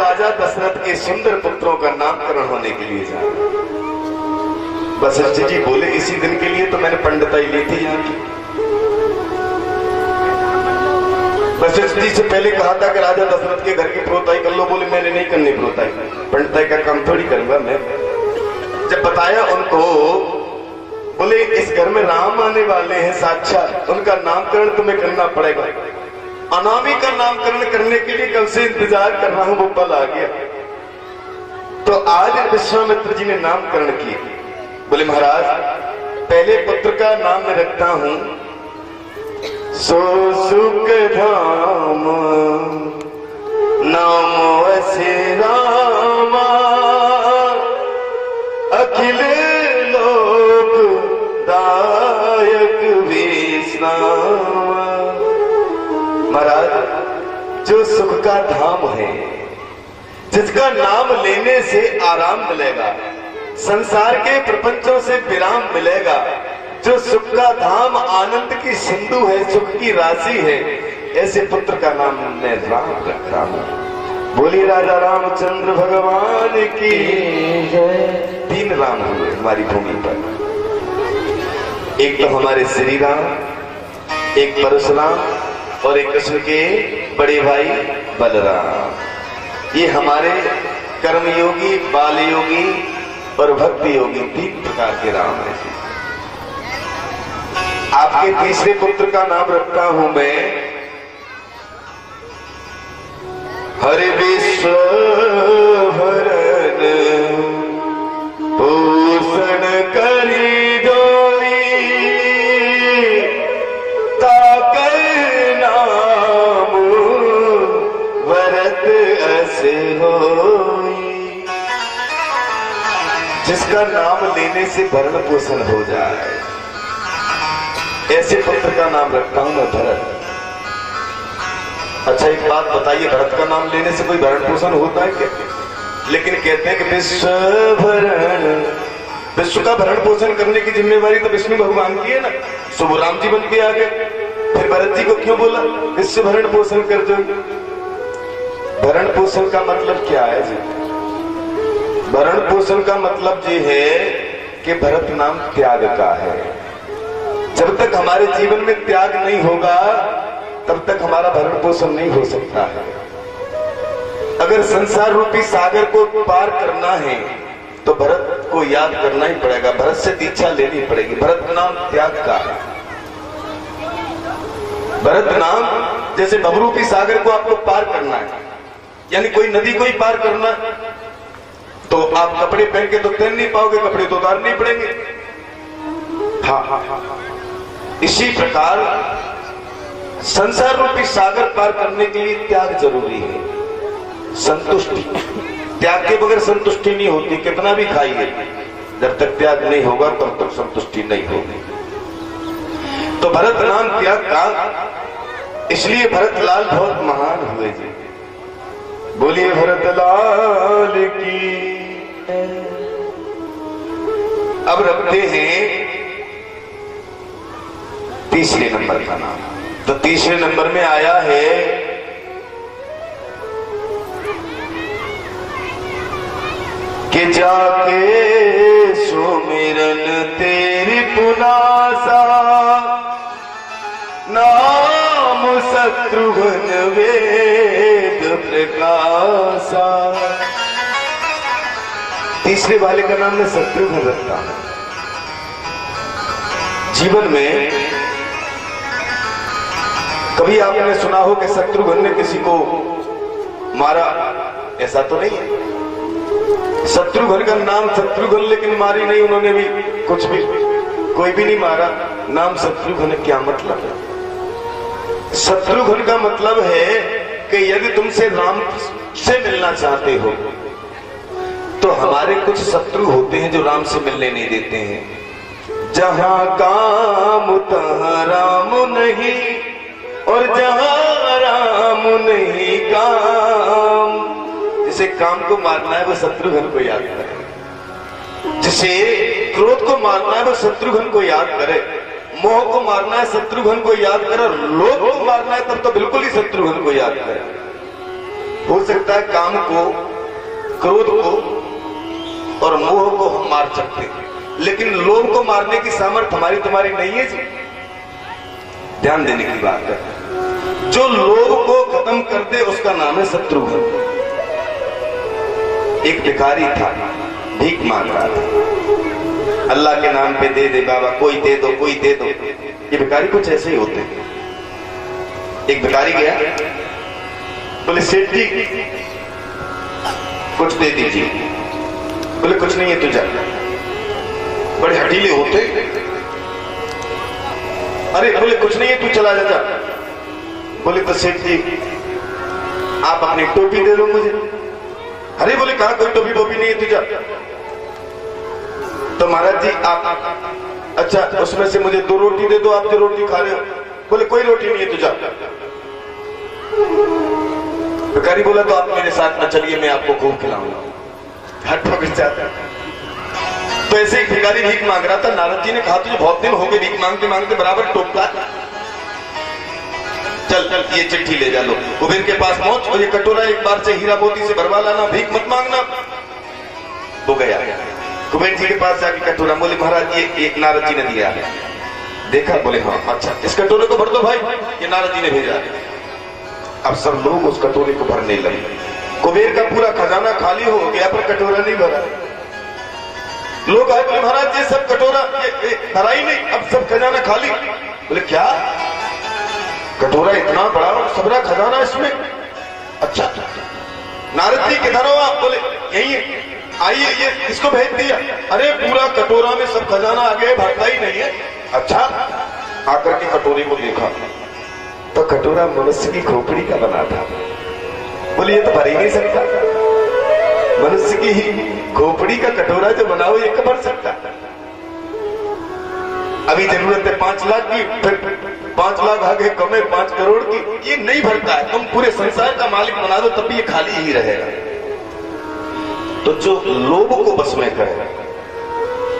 राजा दशरथ के सुंदर पुत्रों का नामकरण होने के लिए जा रहे। वशिष्ठ जी बोले इसी दिन के लिए तो मैंने पंडिताई ली थी यहाँ की। वशिष्ठ जी से पहले कहा था कि राजा दशरथ के घर की प्रोताई कर लो, बोले मैंने नहीं करनी प्रोताई, पंडिताई का काम थोड़ी करूंगा मैं। जब बताया उनको, बोले इस घर में राम आने वाले हैं साक्षात, उनका नामकरण तुम्हें करना पड़ेगा। अनामी का नामकरण करने के लिए कब से इंतजार कर रहा हूं, वो पल आ गया। तो आज विश्वामित्र जी ने नामकरण किया। बोले महाराज पहले पुत्र का नाम मैं रखता हूं सो सुख धाम, नाम असे रामा, अखिल लोक दायक विश्राम। महाराज जो सुख का धाम है, जिसका नाम लेने से आराम मिलेगा, संसार के प्रपंचों से विराम मिलेगा, जो सुख का धाम आनंद की सिंधु है, सुख की राशि है, ऐसे पुत्र का नाम मैं राम रखता हूं। बोली राजा रामचंद्र भगवान की जय। 3 राम हुए हमारी भूमि पर, एक तो हमारे श्री राम, एक परशुराम और एक कृष्ण के बड़े भाई बलराम। ये हमारे कर्मयोगी, बाल योगी और भक्ति योगी 3 प्रकार के राम हैं। आपके तीसरे पुत्र का नाम रखता हूं मैं हरि विश्व भरण पोषण करी जोई, ताकर नाम वरत अस होई। जिसका नाम लेने से भरण पोषण हो जाए, ऐसे पुत्र का नाम रखता हूं मैं भरत। अच्छा एक बात बताइए, भरत का नाम लेने से कोई भरण पोषण होता है क्या? लेकिन कहते हैं कि विश्व भरण, विश्व का भरण पोषण करने की जिम्मेवारी तो विष्णु भगवान की है ना। सुबह राम जी बन के आ गए, फिर भरत जी को क्यों बोला विश्व भरण पोषण कर दो? भरण पोषण का मतलब क्या है जी? भरण पोषण का मतलब ये है कि भरत नाम त्याग का है। जब तक हमारे जीवन में त्याग नहीं होगा तब तक हमारा भरण पोषण नहीं हो सकता है। अगर संसार रूपी सागर को पार करना है तो भरत को याद करना ही पड़ेगा, भरत से दीक्षा लेनी पड़ेगी। भरत नाम त्याग का है। भरत नाम जैसे भवरूपी सागर को आपको पार करना है, यानी कोई नदी को ही पार करना है, तो आप कपड़े पहन के तो तैर नहीं पाओगे, कपड़े तो उतारने पड़ेंगे। हाँ, इसी प्रकार संसार रूपी सागर पार करने के लिए त्याग जरूरी है। संतुष्टि, त्याग के बगैर संतुष्टि नहीं होती, कितना भी खाइए, जब तक त्याग नहीं होगा तब तक संतुष्टि नहीं होगी। तो भरत नाम त्याग का, इसलिए भरत लाल बहुत महान हुए जी। बोलिए भरत लाल की। अब रखते हैं तीसरे नंबर का नाम। तो तीसरे नंबर में आया है कि जाके सुमिरन तेरी पुनासा, नाम शत्रुघ्न वेद प्रकाशा। तीसरे वाले का नाम मैं शत्रुघ्न रखता हूं। जीवन में कभी आपने सुना हो कि शत्रुघ्न ने किसी को मारा? ऐसा तो नहीं है। शत्रुघ्न का नाम शत्रुघ्न, लेकिन मारी नहीं उन्होंने भी, कुछ भी, कोई भी नहीं मारा। नाम शत्रुघ्न क्या मतलब है? शत्रुघ्न का मतलब है कि यदि तुमसे राम से मिलना चाहते हो तो हमारे कुछ शत्रु होते हैं जो राम से मिलने नहीं देते हैं। जहां काम तहां राम नहीं, और जहां राम नहीं काम। जिसे काम को मारना है वो शत्रुघ्न को याद करे, जिसे क्रोध को मारना है वो शत्रुघ्न को याद करे, मोह को मारना है शत्रुघ्न को याद करे, लोभ को मारना है तब तो बिल्कुल ही शत्रुघ्न को याद करे। हो सकता है काम को, क्रोध को और मोह को हम मार सकते हैं, लेकिन लोभ को मारने की सामर्थ्य हमारी तुम्हारी नहीं है जी। ध्यान देने की बात है। जो लोभ को खत्म कर दे उसका नाम है शत्रुघ्न। एक भिखारी था, भीख मांग रहा था, अल्लाह के नाम पे दे दे बाबा, कोई दे दो, कोई दे दो। ये भिखारी कुछ ऐसे ही होते हैं। एक भिखारी गया, बोले सेठ जी कुछ दे दीजिए। बोले कुछ नहीं है तुझा। बड़े हठीले होते। अरे बोले कुछ नहीं है तू चला जा। बोले तो सेठ जी आप अपनी टोपी दे दो मुझे। अरे बोले कहा कोई टोपी टोपी नहीं है तुझा। तो महाराज जी आप, अच्छा उसमें से मुझे 2 रोटी दे दो, आप जो रोटी खा रहे हो। बोले कोई रोटी नहीं है तुझा। भिखारी बोला तो आप मेरे साथ में चलिए, मैं आपको खूब खिलाऊंगा। हट पकड़ जाता। तो ऐसे एक भिखारी भीख मांग रहा था। नारद जी ने कहा तुझे बहुत दिन हो गए भीख मांगते मांगते, बराबर टोकता, चल चल ये चिट्ठी ले जा लो, कुबेर के पास पहुंच और ये कटोरा एक बार से हीरा मोती से भरवा लाना, भीख मत मांगना। वो गया कुबेर जी के पास जाके कटोरा, बोले महाराज ये नारद जी ने दिया है। देखा, बोले हाँ अच्छा इस कटोरे को भर दो भाई, ये नारद जी ने भेजा है। अब सब लोग उस कटोरे को भरने लगे। कुबेर का पूरा खजाना खाली हो गया पर कटोरा नहीं भरा। लोग आए, बोले महाराज ये सब कटोरा ये भरा ही नहीं, अब सब खजाना खाली। बोले क्या, कटोरा इतना बड़ा और सबरा खजाना इसमें? अच्छा नारद जी किधर हो आप? बोले यही है, आइए ये इसको भेज दिया। अरे पूरा कटोरा में सब खजाना आ गया, भरता ही नहीं है। अच्छा आकर के कटोरे को देखा तो कटोरा मनुष्य की खोपड़ी का बना था। बोले ये तो भर ही नहीं सकता, मनुष्य की ही खोपड़ी का कटोरा जो बनाओ ये कब भर सकता? अभी जरूरत है 5 लाख की, फिर 5 लाख आगे कमे 5 करोड़ की, ये नहीं भरता है। तुम पूरे संसार का मालिक बना दो तब भी ये खाली ही रहेगा। तो जो लोभ को बस में करे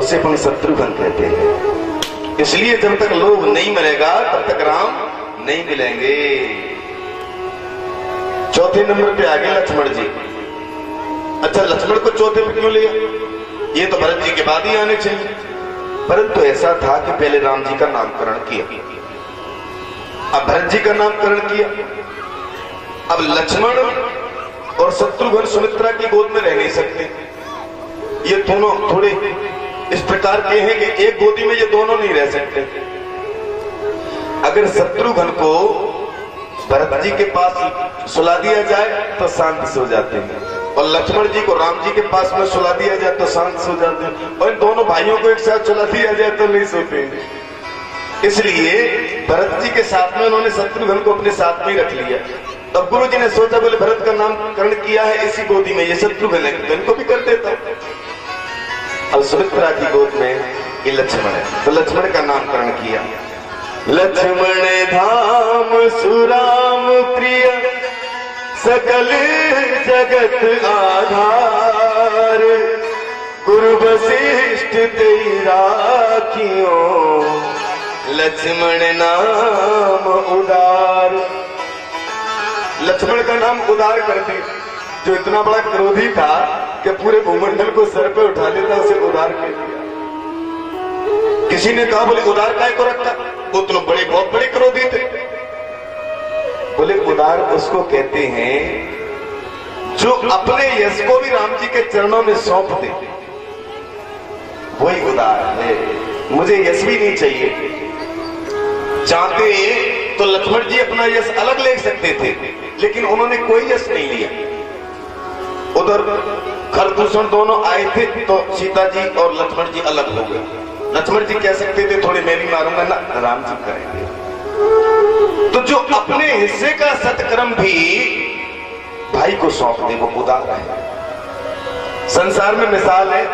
उसे अपन शत्रुघ्न कहते हैं। इसलिए जब तक लोभ नहीं मरेगा तब तक राम नहीं मिलेंगे। चौथे नंबर पे आगे लक्ष्मण जी। अच्छा लक्ष्मण को चौथे पे क्यों लिया? ये तो भरत जी के बाद ही आने चाहिए। परंतु ऐसा था कि पहले राम जी का नामकरण किया, अब भरत जी का नामकरण किया। अब लक्ष्मण और शत्रुघ्न सुमित्रा की गोद में रह नहीं सकते। ये दोनों थोड़े इस प्रकार के हैं कि एक गोदी में ये दोनों नहीं रह सकते। अगर शत्रुघ्न को भरत जी के पास सुला दिया जाए तो शांत से हो जाते हैं, और लक्ष्मण जी को राम जी के पास में सुला दिया जाए तो शांत से हो जाते हैं, और इन दोनों भाइयों को एक साथ सुला दिया जाए तो नहीं सोते। इसलिए भरत जी के साथ में उन्होंने शत्रुघ्न को अपने साथ में रख लिया। तब गुरु जी ने सोचा बोले भरत का नामकरण किया है इसी गोदी में, ये शत्रुघ्न है तो इनको भी कर देता। अब सुमित्रा की गोद में ये लक्ष्मण है तो लक्ष्मण का नामकरण किया। लक्ष्मण धाम सुराम प्रिय सकल जगत आधार, गुरु वशिष्ठ तेरा कियो लक्ष्मण नाम उदार। लक्ष्मण का नाम उदार कर दी। जो इतना बड़ा क्रोधी था कि पूरे भूमंडल को सर पे उठा लेता, उसे उदार कर दिया। किसी ने कहा बोले उदार काय को रखा? वो तो बड़े बहुत बड़े क्रोधी थे। बोले उदार उसको कहते हैं जो अपने यश को भी राम जी के चरणों में सौंप दे, वही उदार है। मुझे यश भी नहीं चाहिए। चाहते तो लक्ष्मण जी अपना यश अलग ले सकते थे, लेकिन उन्होंने कोई यश नहीं लिया। उधर खरदूषण दोनों आए थे तो सीता जी और लक्ष्मण जी अलग हो गए। लक्ष्मण जी कह सकते थे थोड़े मैं भी मारूंगा ना, राम जी करेंगे। तो जो अपने हिस्से का सत्कर्म भी भाई को सौंप दे वो उदार है। संसार में मिसाल है,